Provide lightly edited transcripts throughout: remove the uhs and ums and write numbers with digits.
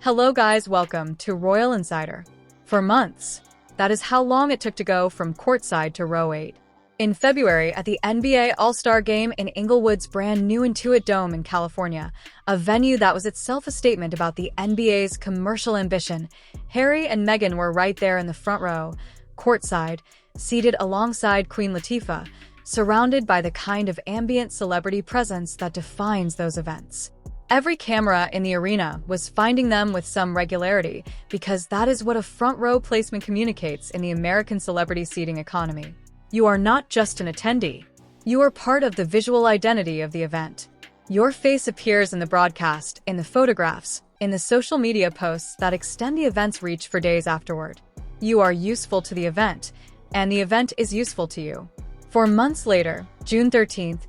Hello guys, welcome to Royal Insider. For months, that is how long it took to go from courtside to row 8. In February, at the NBA All-Star Game in Inglewood's brand new Intuit Dome in California, a venue that was itself a statement about the NBA's commercial ambition, Harry and Meghan were right there in the front row, courtside, seated alongside Queen Latifah, surrounded by the kind of ambient celebrity presence that defines those events. Every camera in the arena was finding them with some regularity because that is what a front row placement communicates in the American celebrity seating economy. You are not just an attendee. You are part of the visual identity of the event. Your face appears in the broadcast, in the photographs, in the social media posts that extend the event's reach for days afterward. You are useful to the event, and the event is useful to you. 4 months later, June 13th,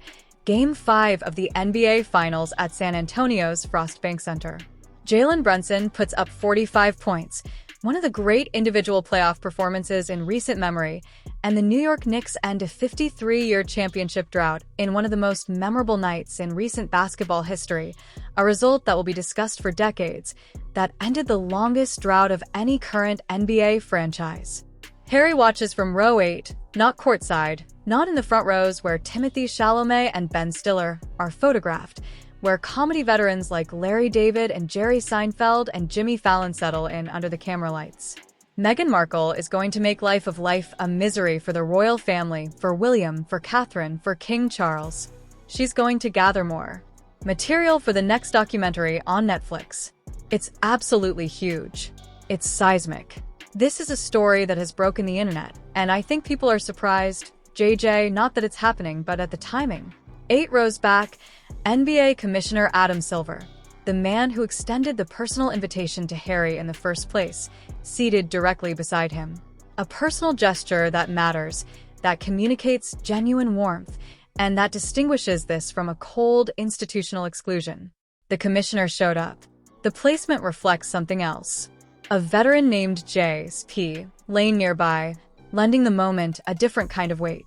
Game 5 of the NBA Finals at San Antonio's Frost Bank Center. Jalen Brunson puts up 45 points, one of the great individual playoff performances in recent memory, and the New York Knicks end a 53-year championship drought in one of the most memorable nights in recent basketball history, a result that will be discussed for decades, that ended the longest drought of any current NBA franchise. Harry watches from row 8, not courtside, not in the front rows where Timothée Chalamet and Ben Stiller are photographed, where comedy veterans like Larry David and Jerry Seinfeld and Jimmy Fallon settle in under the camera lights. Meghan Markle is going to make life a misery for the royal family, for William, for Catherine, for King Charles. She's going to gather more material for the next documentary on Netflix. It's absolutely huge. It's seismic. This is a story that has broken the internet, and I think people are surprised, not that it's happening, but at the timing. 8 rows back, NBA Commissioner Adam Silver, the man who extended the personal invitation to Harry in the first place, seated directly beside him. A personal gesture that matters, that communicates genuine warmth, and that distinguishes this from a cold institutional exclusion. The commissioner showed up. The placement reflects something else. A veteran named J.P. laying nearby, lending the moment a different kind of weight.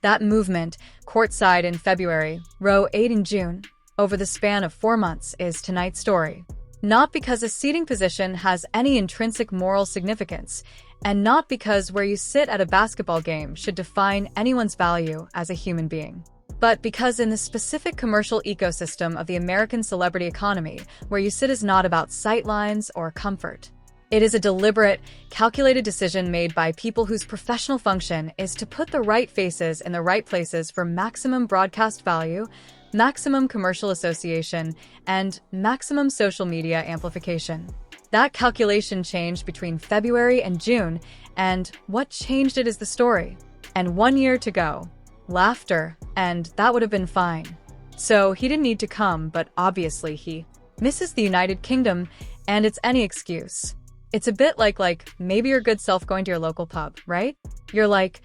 That movement, courtside in February, row 8 in June, over the span of 4 months, is tonight's story. Not because a seating position has any intrinsic moral significance, and not because where you sit at a basketball game should define anyone's value as a human being, but because in the specific commercial ecosystem of the American celebrity economy, where you sit is not about sightlines or comfort. It is a deliberate, calculated decision made by people whose professional function is to put the right faces in the right places for maximum broadcast value, maximum commercial association, and maximum social media amplification. That calculation changed between February and June, and what changed it is the story. And 1 year to go. Laughter, and that would have been fine. So he didn't need to come, but obviously he misses the United Kingdom, and it's any excuse. It's a bit like maybe your good self going to your local pub, right? You're like,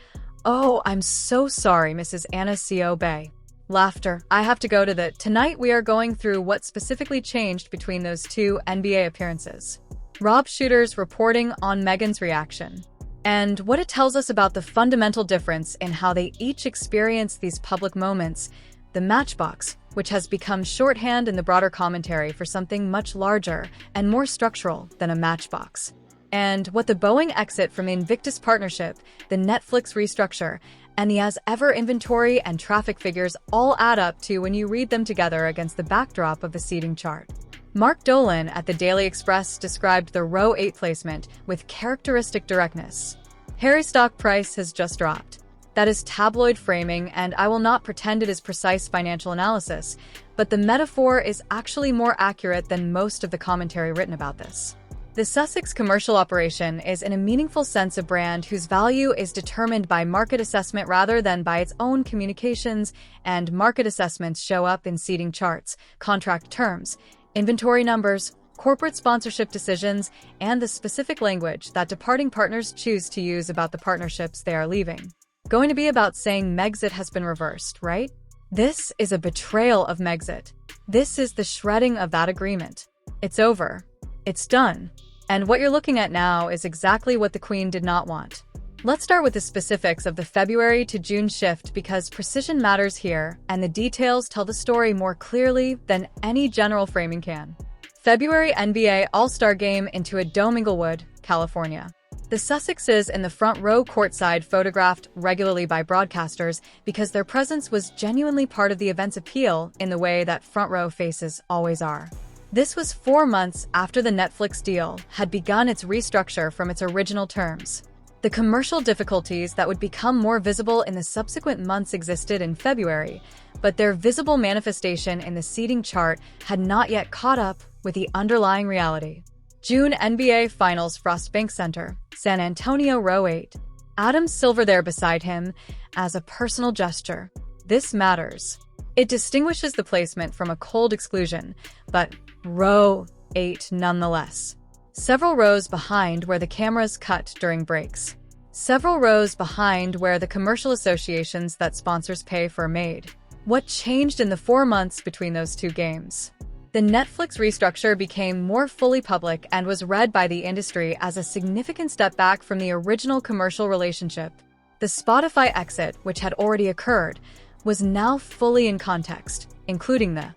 oh, I'm so sorry, Mrs. Anna C.O. Bay. Laughter. I have to go to the... Tonight we are going through what specifically changed between those 2 NBA appearances. Rob Shooter's reporting on Meghan's reaction, and what it tells us about the fundamental difference in how they each experience these public moments, the matchbox, which has become shorthand in the broader commentary for something much larger and more structural than a matchbox. And what the Boeing exit from Invictus partnership, the Netflix restructure, and the as-ever inventory and traffic figures all add up to when you read them together against the backdrop of the seating chart. Mark Dolan at the Daily Express described the row 8 placement with characteristic directness. Harry's stock price has just dropped. That is tabloid framing, and I will not pretend it is precise financial analysis, but the metaphor is actually more accurate than most of the commentary written about this. The Sussex commercial operation is in a meaningful sense a brand whose value is determined by market assessment rather than by its own communications, and market assessments show up in seating charts, contract terms, inventory numbers, corporate sponsorship decisions, and the specific language that departing partners choose to use about the partnerships they are leaving. Going to be about saying Megxit has been reversed, right? This is a betrayal of Megxit. This is the shredding of that agreement. It's over. It's done. And what you're looking at now is exactly what the Queen did not want. Let's start with the specifics of the February to June shift because precision matters here, and the details tell the story more clearly than any general framing can. February NBA All-Star Game into a dome, Inglewood, California. The Sussexes in the front row courtside, photographed regularly by broadcasters because their presence was genuinely part of the event's appeal in the way that front row faces always are. This was 4 months after the Netflix deal had begun its restructure from its original terms. The commercial difficulties that would become more visible in the subsequent months existed in February, but their visible manifestation in the seating chart had not yet caught up with the underlying reality. June NBA Finals, Frost Bank Center, San Antonio, row 8. Adam Silver there beside him as a personal gesture. This matters. It distinguishes the placement from a cold exclusion, but row 8 nonetheless. Several rows behind where the cameras cut during breaks. Several rows behind where the commercial associations that sponsors pay for are made. What changed in the 4 months between those two games? The Netflix restructure became more fully public and was read by the industry as a significant step back from the original commercial relationship. The Spotify exit, which had already occurred, was now fully in context, including the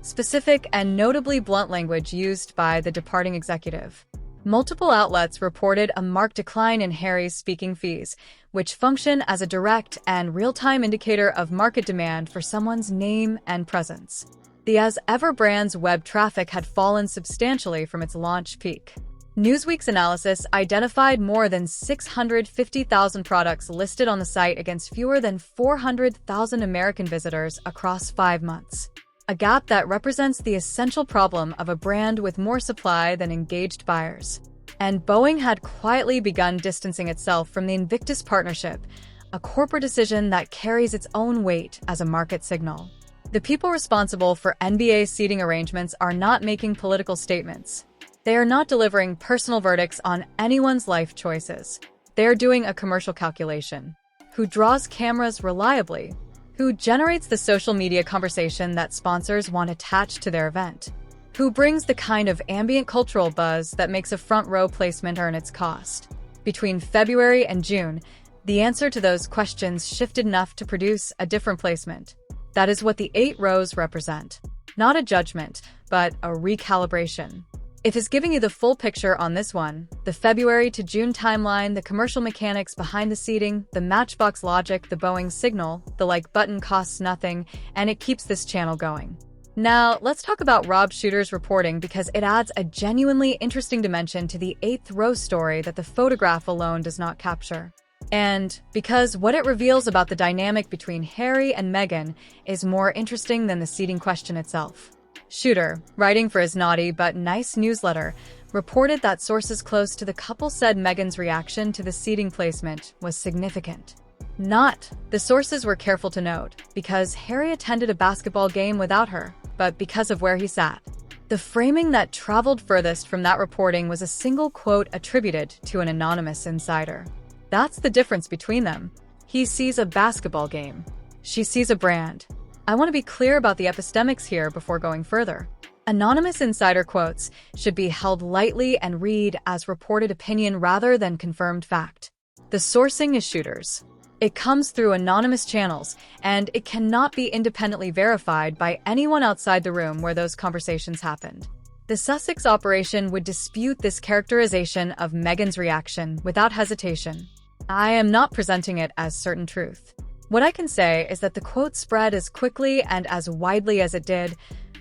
specific and notably blunt language used by the departing executive. Multiple outlets reported a marked decline in Harry's speaking fees, which function as a direct and real-time indicator of market demand for someone's name and presence. The as-ever brand's web traffic had fallen substantially from its launch peak. Newsweek's analysis identified more than 650,000 products listed on the site against fewer than 400,000 American visitors across 5 months. A gap that represents the essential problem of a brand with more supply than engaged buyers. And Boeing had quietly begun distancing itself from the Invictus partnership, a corporate decision that carries its own weight as a market signal. The people responsible for NBA seating arrangements are not making political statements. They are not delivering personal verdicts on anyone's life choices. They are doing a commercial calculation. Who draws cameras reliably? Who generates the social media conversation that sponsors want attached to their event? Who brings the kind of ambient cultural buzz that makes a front row placement earn its cost? Between February and June, the answer to those questions shifted enough to produce a different placement. That is what the 8 rows represent. Not a judgment, but a recalibration. If it's giving you the full picture on this one, the February to June timeline, the commercial mechanics behind the seating, the Matchbox logic, the Boeing signal, the like button costs nothing, and it keeps this channel going. Now, let's talk about Rob Shooter's reporting because it adds a genuinely interesting dimension to the 8th row story that the photograph alone does not capture. And because what it reveals about the dynamic between Harry and Meghan is more interesting than the seating question itself. Shooter, writing for his naughty but nice newsletter, reported that sources close to the couple said Meghan's reaction to the seating placement was significant. Not, the sources were careful to note, because Harry attended a basketball game without her, but because of where he sat. The framing that traveled furthest from that reporting was a single quote attributed to an anonymous insider. That's the difference between them. He sees a basketball game. She sees a brand. I want to be clear about the epistemics here before going further. Anonymous insider quotes should be held lightly and read as reported opinion rather than confirmed fact. The sourcing is Shooter's. It comes through anonymous channels, and it cannot be independently verified by anyone outside the room where those conversations happened. The Sussex operation would dispute this characterization of Meghan's reaction without hesitation. I am not presenting it as certain truth. What I can say is that the quote spread as quickly and as widely as it did,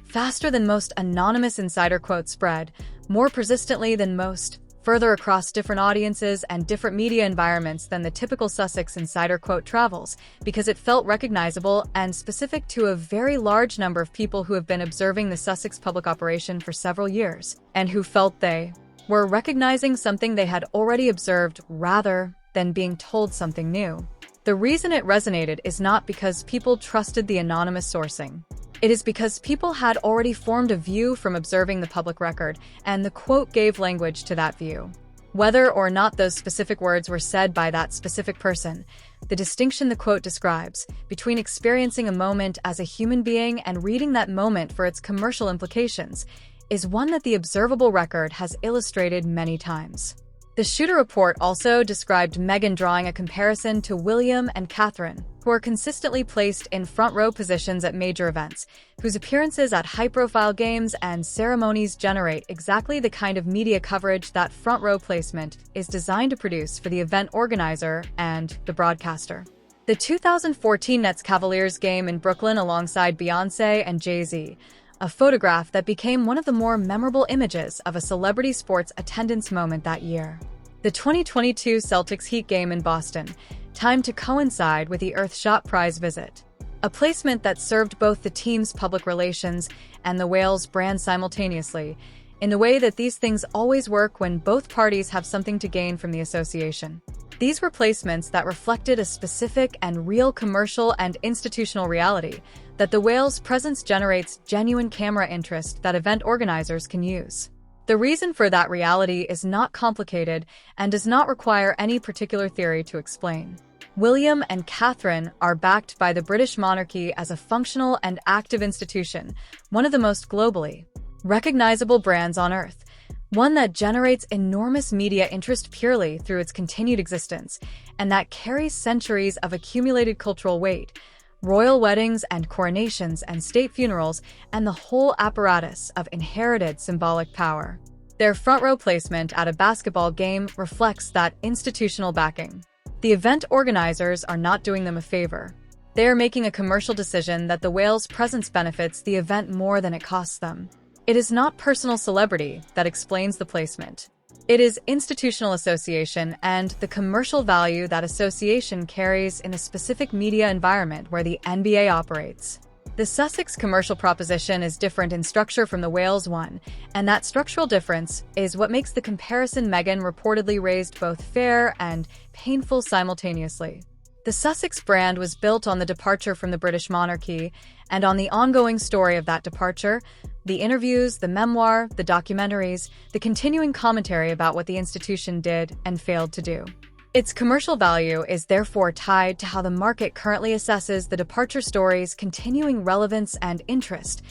faster than most anonymous insider quotes spread, more persistently than most, further across different audiences and different media environments than the typical Sussex insider quote travels, because it felt recognizable and specific to a very large number of people who have been observing the Sussex public operation for several years, and who felt they were recognizing something they had already observed rather than being told something new. The reason it resonated is not because people trusted the anonymous sourcing. It is because people had already formed a view from observing the public record, and the quote gave language to that view. Whether or not those specific words were said by that specific person, the distinction the quote describes between experiencing a moment as a human being and reading that moment for its commercial implications is one that the observable record has illustrated many times. The Shooter report also described Meghan drawing a comparison to William and Catherine, who are consistently placed in front-row positions at major events, whose appearances at high-profile games and ceremonies generate exactly the kind of media coverage that front-row placement is designed to produce for the event organizer and the broadcaster. The 2014 Nets-Cavaliers game in Brooklyn alongside Beyoncé and Jay-Z, a photograph that became one of the more memorable images of a celebrity sports attendance moment that year. The 2022 Celtics Heat game in Boston, timed to coincide with the Earthshot Prize visit, a placement that served both the team's public relations and the Wales brand simultaneously, in the way that these things always work when both parties have something to gain from the association. These were placements that reflected a specific and real commercial and institutional reality, that the Wales presence generates genuine camera interest that event organizers can use. The reason for that reality is not complicated and does not require any particular theory to explain. William and Catherine are backed by the British monarchy as a functional and active institution, one of the most globally recognizable brands on Earth, one that generates enormous media interest purely through its continued existence, and that carries centuries of accumulated cultural weight, royal weddings and coronations and state funerals, and the whole apparatus of inherited symbolic power. Their front-row placement at a basketball game reflects that institutional backing. The event organizers are not doing them a favor. They are making a commercial decision that the Wales presence benefits the event more than it costs them. It is not personal celebrity that explains the placement. It is institutional association and the commercial value that association carries in a specific media environment where the NBA operates. The Sussex commercial proposition is different in structure from the Wales one, and that structural difference is what makes the comparison Meghan reportedly raised both fair and painful simultaneously. The Sussex brand was built on the departure from the British monarchy and on the ongoing story of that departure, the interviews, the memoir, the documentaries, the continuing commentary about what the institution did and failed to do. Its commercial value is therefore tied to how the market currently assesses the departure story's continuing relevance and interest,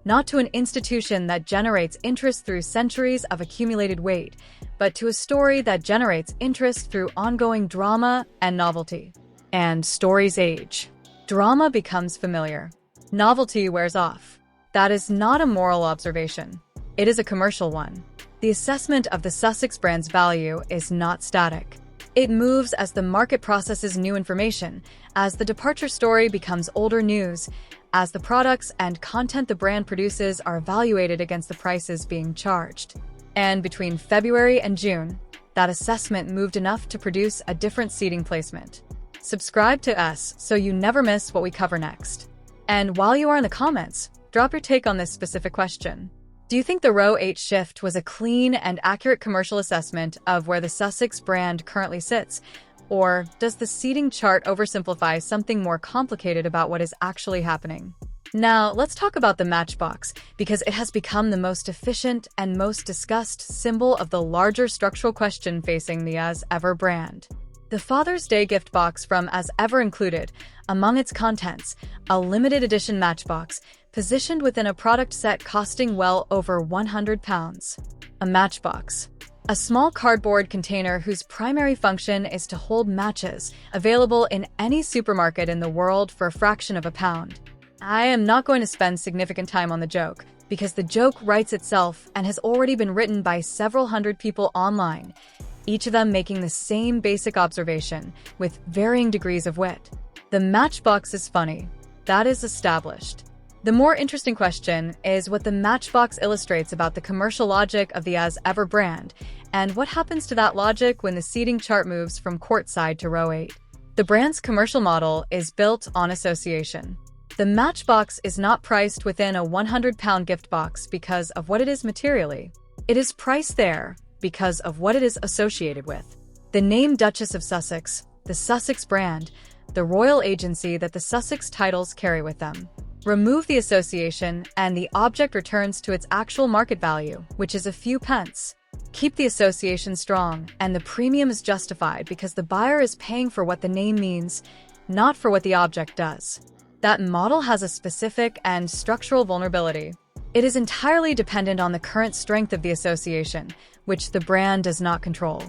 not to an institution that generates interest through centuries of accumulated weight, but to a story that generates interest through ongoing drama and novelty. And stories age. Drama becomes familiar. Novelty wears off. That is not a moral observation. It is a commercial one. The assessment of the Sussex brand's value is not static. It moves as the market processes new information, as the departure story becomes older news, as the products and content the brand produces are evaluated against the prices being charged. And between February and June, that assessment moved enough to produce a different seating placement. Subscribe to us so you never miss what we cover next. And while you are in the comments, drop your take on this specific question. Do you think the row 8 shift was a clean and accurate commercial assessment of where the Sussex brand currently sits? Or does the seating chart oversimplify something more complicated about what is actually happening? Now, let's talk about the matchbox, because it has become the most efficient and most discussed symbol of the larger structural question facing the As Ever brand. The Father's Day gift box from As Ever included, among its contents, a limited edition matchbox, positioned within a product set costing well over £100. A matchbox. A small cardboard container whose primary function is to hold matches, available in any supermarket in the world for a fraction of a pound. I am not going to spend significant time on the joke, because the joke writes itself and has already been written by several hundred people online, each of them making the same basic observation, with varying degrees of wit. The matchbox is funny. That is established. The more interesting question is what the matchbox illustrates about the commercial logic of the As Ever brand, and what happens to that logic when the seating chart moves from courtside to row 8. The brand's commercial model is built on association. The matchbox is not priced within a £100 gift box because of what it is materially. It is priced there because of what it is associated with. The name Duchess of Sussex, the Sussex brand, the royal agency that the Sussex titles carry with them. Remove the association and the object returns to its actual market value, which is a few pence. Keep the association strong, and the premium is justified because the buyer is paying for what the name means, not for what the object does. That model has a specific and structural vulnerability. It is entirely dependent on the current strength of the association, which the brand does not control.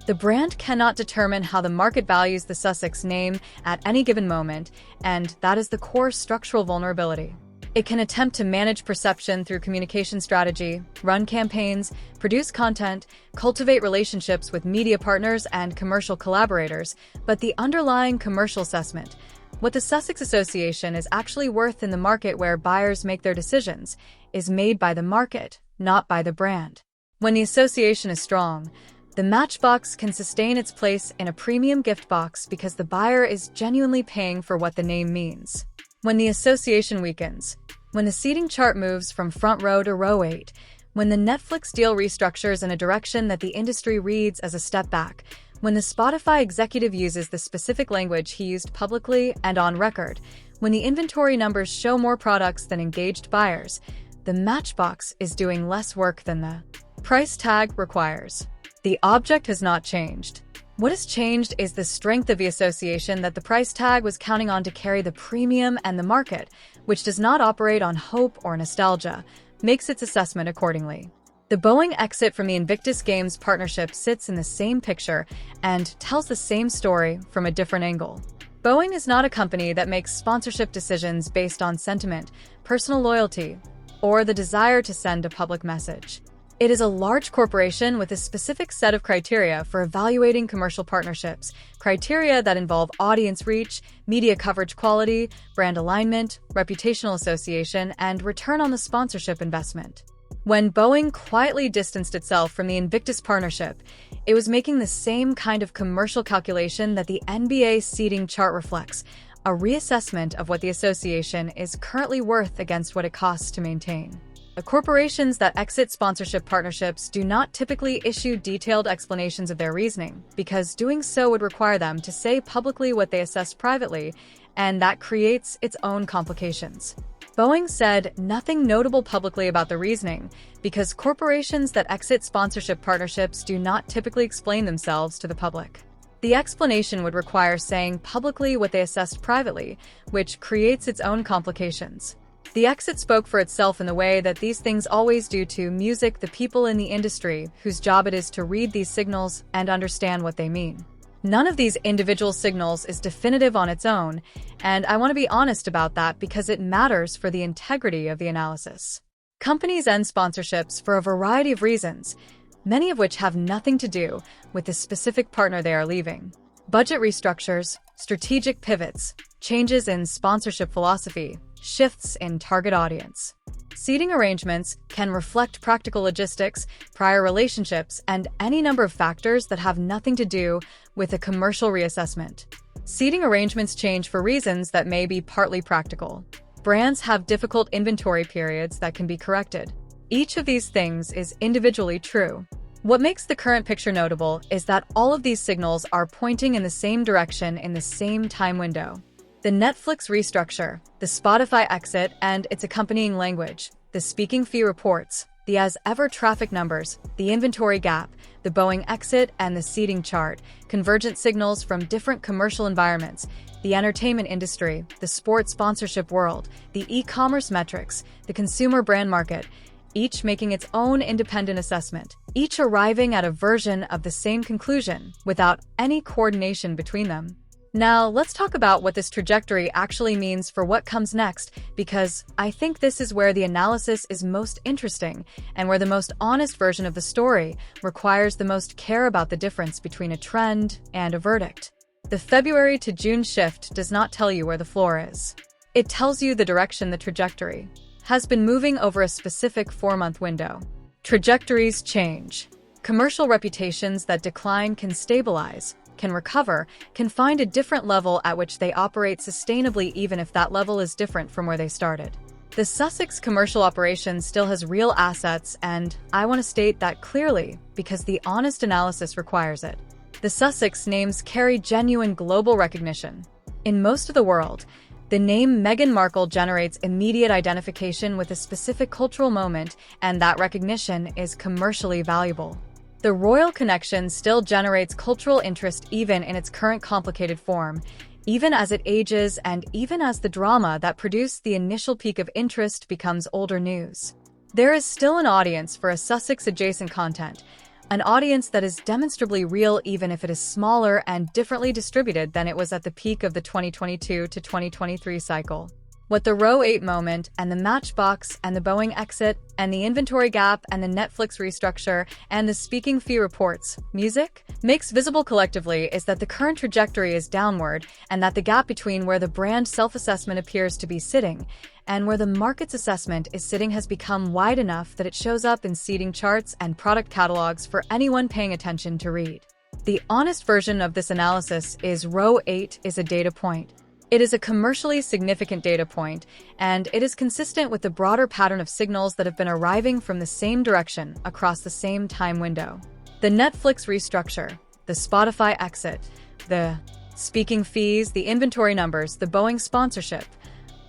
The brand cannot determine how the market values the Sussex name at any given moment, and that is the core structural vulnerability. It can attempt to manage perception through communication strategy, run campaigns, produce content, cultivate relationships with media partners and commercial collaborators, but the underlying commercial assessment, what the Sussex Association is actually worth in the market where buyers make their decisions, is made by the market, not by the brand. When the association is strong, the Matchbox can sustain its place in a premium gift box because the buyer is genuinely paying for what the name means. When the association weakens, when the seating chart moves from front row to row 8, when the Netflix deal restructures in a direction that the industry reads as a step back, when the Spotify executive uses the specific language he used publicly and on record, when the inventory numbers show more products than engaged buyers, the Matchbox is doing less work than the price tag requires. The object has not changed. What has changed is the strength of the association that the price tag was counting on to carry the premium, and the market, which does not operate on hope or nostalgia, makes its assessment accordingly. The Boeing exit from the Invictus Games partnership sits in the same picture and tells the same story from a different angle. Boeing is not a company that makes sponsorship decisions based on sentiment, personal loyalty, or the desire to send a public message. It is a large corporation with a specific set of criteria for evaluating commercial partnerships, criteria that involve audience reach, media coverage quality, brand alignment, reputational association, and return on the sponsorship investment. When Boeing quietly distanced itself from the Invictus partnership, it was making the same kind of commercial calculation that the NBA seating chart reflects, a reassessment of what the association is currently worth against what it costs to maintain. Corporations that exit sponsorship partnerships do not typically issue detailed explanations of their reasoning, because doing so would require them to say publicly what they assessed privately, and that creates its own complications. Boeing said nothing notable publicly about the reasoning, because corporations that exit sponsorship partnerships do not typically explain themselves to the public. The explanation would require saying publicly what they assessed privately, which creates its own complications. The exit spoke for itself in the way that these things always do to music, the people in the industry whose job it is to read these signals and understand what they mean. None of these individual signals is definitive on its own, and I want to be honest about that because it matters for the integrity of the analysis. Companies end sponsorships for a variety of reasons, many of which have nothing to do with the specific partner they are leaving. Budget restructures, strategic pivots, changes in sponsorship philosophy, shifts in target audience. Seating arrangements can reflect practical logistics, prior relationships, and any number of factors that have nothing to do with a commercial reassessment. Seating arrangements change for reasons that may be partly practical. Brands have difficult inventory periods that can be corrected. Each of these things is individually true. What makes the current picture notable is that all of these signals are pointing in the same direction in the same time window. The Netflix restructure, the Spotify exit and its accompanying language, the speaking fee reports, the as-ever traffic numbers, the inventory gap, the Boeing exit and the seating chart, convergent signals from different commercial environments, the entertainment industry, the sports sponsorship world, the e-commerce metrics, the consumer brand market, each making its own independent assessment, each arriving at a version of the same conclusion without any coordination between them. Now, let's talk about what this trajectory actually means for what comes next, because I think this is where the analysis is most interesting and where the most honest version of the story requires the most care about the difference between a trend and a verdict. The February to June shift does not tell you where the floor is. It tells you the direction the trajectory has been moving over a specific 4-month window. Trajectories change. Commercial reputations that decline can stabilize, can recover, can find a different level at which they operate sustainably even if that level is different from where they started. The Sussex commercial operation still has real assets, and I want to state that clearly because the honest analysis requires it. The Sussex names carry genuine global recognition. In most of the world, the name Meghan Markle generates immediate identification with a specific cultural moment, and that recognition is commercially valuable. The royal connection still generates cultural interest even in its current complicated form, even as it ages and even as the drama that produced the initial peak of interest becomes older news. There is still an audience for a Sussex-adjacent content, an audience that is demonstrably real even if it is smaller and differently distributed than it was at the peak of the 2022 to 2023 cycle. What the Row 8 moment and the Matchbox and the Boeing exit and the inventory gap and the Netflix restructure and the speaking fee reports, music, makes visible collectively is that the current trajectory is downward and that the gap between where the brand self-assessment appears to be sitting and where the market's assessment is sitting has become wide enough that it shows up in seeding charts and product catalogs for anyone paying attention to read. The honest version of this analysis is Row 8 is a data point. It is a commercially significant data point, and it is consistent with the broader pattern of signals that have been arriving from the same direction across the same time window. The Netflix restructure, the Spotify exit, the speaking fees, the inventory numbers, the Boeing sponsorship,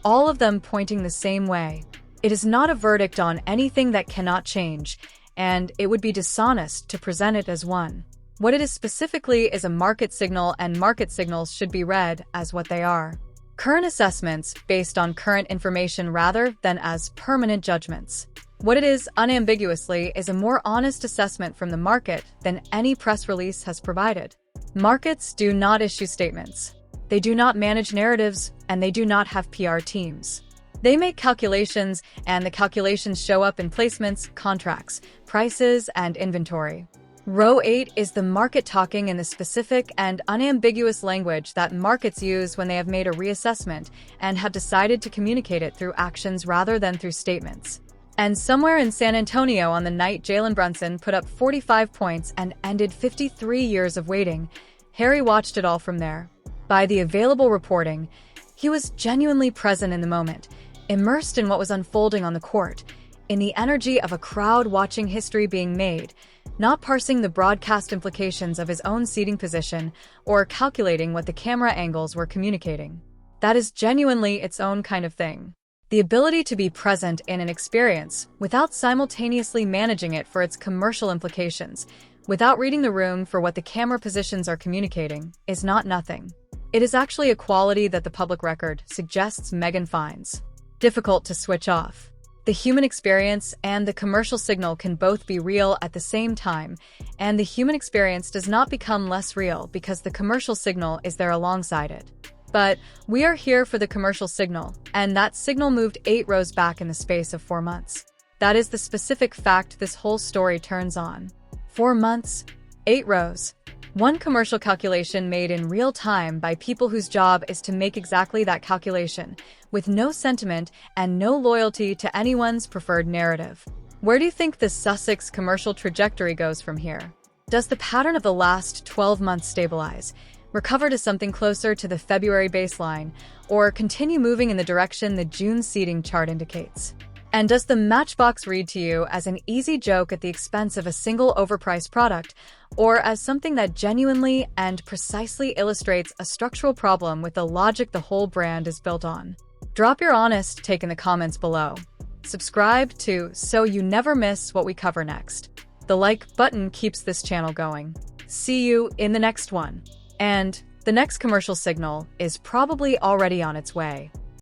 all of them pointing the same way. It is not a verdict on anything that cannot change, and it would be dishonest to present it as one. What it is specifically is a market signal, and market signals should be read as what they are. Current assessments based on current information rather than as permanent judgments. What it is unambiguously is a more honest assessment from the market than any press release has provided. Markets do not issue statements. They do not manage narratives, and they do not have PR teams. They make calculations, and the calculations show up in placements, contracts, prices, and inventory. Row 8 is the market talking in the specific and unambiguous language that markets use when they have made a reassessment and have decided to communicate it through actions rather than through statements. And somewhere in San Antonio on the night Jalen Brunson put up 45 points and ended 53 years of waiting, Harry watched it all from there. By the available reporting, he was genuinely present in the moment, immersed in what was unfolding on the court, in the energy of a crowd watching history being made, not parsing the broadcast implications of his own seating position or calculating what the camera angles were communicating. That is genuinely its own kind of thing. The ability to be present in an experience without simultaneously managing it for its commercial implications, without reading the room for what the camera positions are communicating, is not nothing. It is actually a quality that the public record suggests Meghan finds difficult to switch off. The human experience and the commercial signal can both be real at the same time, and the human experience does not become less real because the commercial signal is there alongside it. But we are here for the commercial signal, and that signal moved 8 rows back in the space of 4 months. That is the specific fact this whole story turns on. 4 months, 8 rows. One commercial calculation made in real time by people whose job is to make exactly that calculation, with no sentiment and no loyalty to anyone's preferred narrative. Where do you think the Sussex commercial trajectory goes from here? Does the pattern of the last 12 months stabilize, recover to something closer to the February baseline, or continue moving in the direction the June seeding chart indicates? And does the Matchbox read to you as an easy joke at the expense of a single overpriced product, or as something that genuinely and precisely illustrates a structural problem with the logic the whole brand is built on? Drop your honest take in the comments below. Subscribe so you never miss what we cover next. The like button keeps this channel going. See you in the next one. And the next commercial signal is probably already on its way.